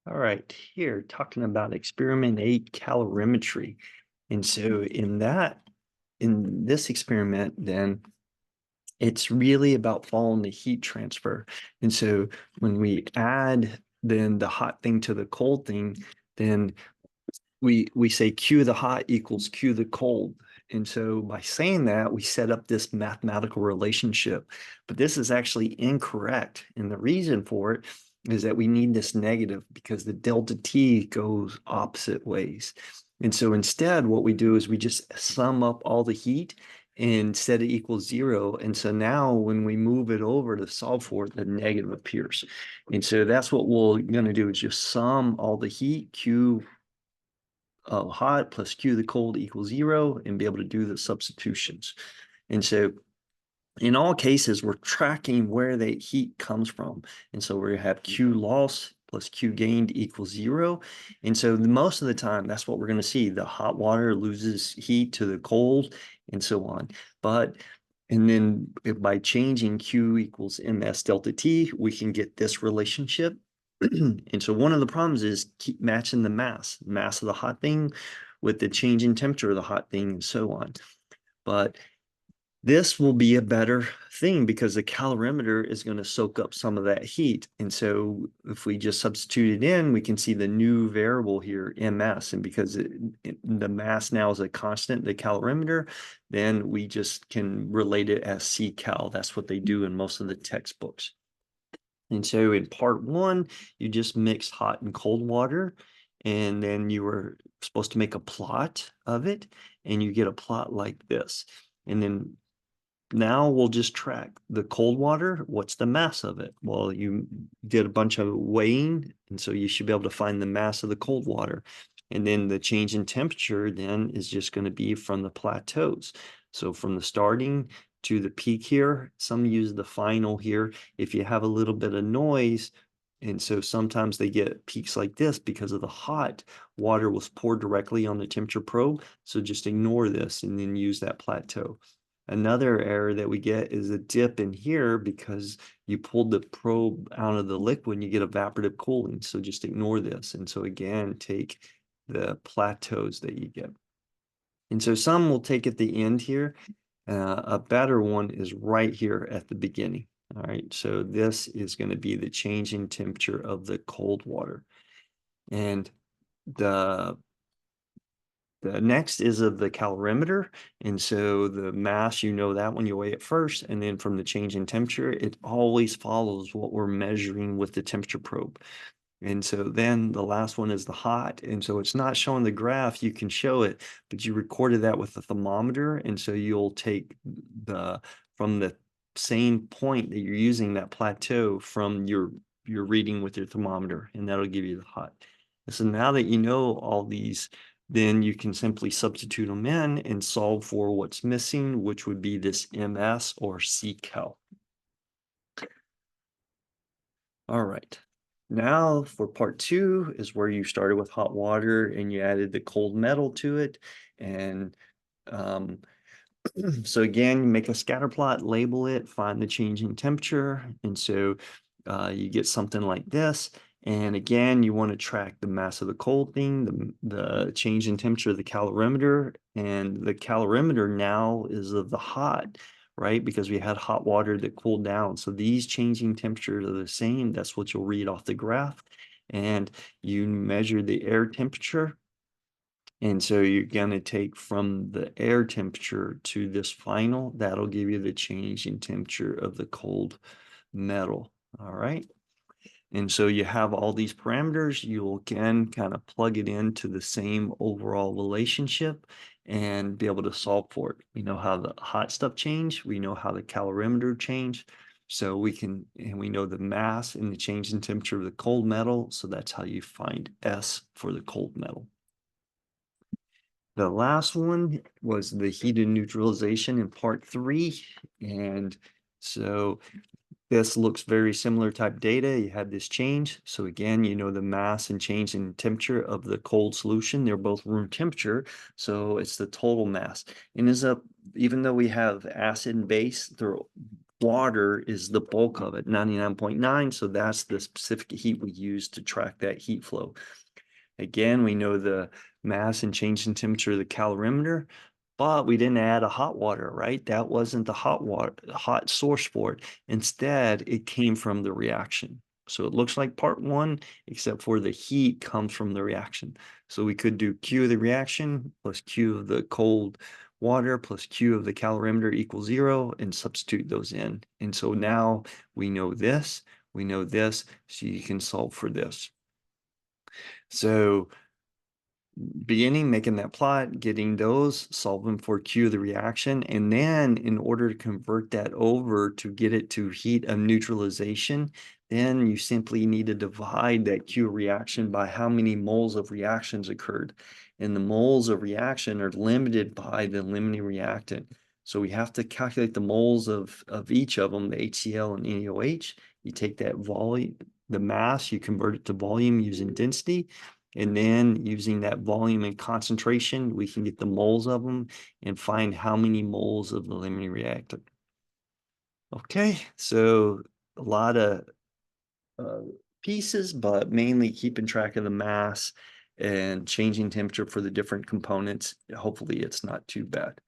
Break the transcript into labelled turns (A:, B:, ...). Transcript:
A: All right, here talking about experiment 8 calorimetry. And so in this experiment, then it's really about following the heat transfer. And so when we add then the hot thing to the cold thing, then we say Q the hot equals Q the cold. And so by saying that, we set up this mathematical relationship. But this is actually incorrect. And the reason for it is that we need this negative because the delta T goes opposite ways. And so instead, what we do is we just sum up all the heat and set it equals 0. And so now when we move it over to solve for it, the negative appears. And so that's what we're going to do is just sum all the heat, Q hot plus Q the cold equals 0 and be able to do the substitutions. And so in all cases, we're tracking where the heat comes from. And so we have Q loss plus Q gained equals 0. And so most of the time, that's what we're going to see. The hot water loses heat to the cold and so on. And then by changing Q equals MS delta T, we can get this relationship. And so one of the problems is keep matching the mass of the hot thing with the change in temperature of the hot thing and so on. But this will be a better thing because the calorimeter is going to soak up some of that heat. And so if we just substitute it in, we can see the new variable here, MS. And because the mass now is a constant, the calorimeter, then we just can relate it as C cal. That's what they do in most of the textbooks. And so in part 1, you just mix hot and cold water, and then you were supposed to make a plot of it, and you get a plot like this. And then now we'll just track the cold water. What's the mass of it? Well, you did a bunch of weighing, and so you should be able to find the mass of the cold water. And then the change in temperature then is just going to be from the plateaus. So from the starting to the peak here, some use the final here. If you have a little bit of noise, and so sometimes they get peaks like this because of the hot water was poured directly on the temperature probe. So just ignore this and then use that plateau. Another error that we get is a dip in here because you pulled the probe out of the liquid and you get evaporative cooling. So just ignore this. And so again, take the plateaus that you get. And so some will take at the end here. A better one is right here at the beginning. All right, so this is going to be the change in temperature of the cold water. And the next is of the calorimeter. And so the mass, you know that when you weigh it first. And then from the change in temperature, it always follows what we're measuring with the temperature probe. And so then the last one is the hot. And so it's not showing the graph, you can show it, but you recorded that with the thermometer. And so you'll take from the same point that you're using that plateau from your reading with your thermometer, and that'll give you the hot. And so now that you know all these, then you can simply substitute them in and solve for what's missing, which would be this MS or C cal. All right. Now for part 2 is where you started with hot water and you added the cold metal to it. And so again, you make a scatter plot, label it, find the change in temperature. And so you get something like this. And again, you want to track the mass of the cold thing, the change in temperature of the calorimeter. And the calorimeter now is of the hot, right? Because we had hot water that cooled down. So these changing temperatures are the same. That's what you'll read off the graph. And you measure the air temperature. And so you're going to take from the air temperature to this final, that'll give you the change in temperature of the cold metal. All right. And so you have all these parameters, you'll again kind of plug it into the same overall relationship and be able to solve for it. We know how the hot stuff changed. We know how the calorimeter changed. So we know the mass and the change in temperature of the cold metal. So that's how you find S for the cold metal. The last one was the heated neutralization in part 3. And so this looks very similar type data. You had this change. So again, you know the mass and change in temperature of the cold solution. They're both room temperature. So it's the total mass. And even though we have acid and base, they're water is the bulk of it, 99.9. So that's the specific heat we use to track that heat flow. Again, we know the mass and change in temperature of the calorimeter, but we didn't add a hot water, right? That wasn't the hot water, hot source for it. Instead, it came from the reaction. So it looks like part one, except for the heat comes from the reaction. So we could do Q of the reaction plus Q of the cold water plus Q of the calorimeter equals 0 and substitute those in. And so now we know this, so you can solve for this. So beginning, making that plot, getting those, solving for Q of the reaction, and then in order to convert that over to get it to heat of neutralization, then you simply need to divide that Q reaction by how many moles of reactions occurred. And the moles of reaction are limited by the limiting reactant. So we have to calculate the moles of each of them, the HCl and NaOH. You take that volume, the mass, you convert it to volume using density. And then using that volume and concentration, we can get the moles of them and find how many moles of the limiting reactant. Okay, so a lot of pieces, but mainly keeping track of the mass and changing temperature for the different components. Hopefully it's not too bad.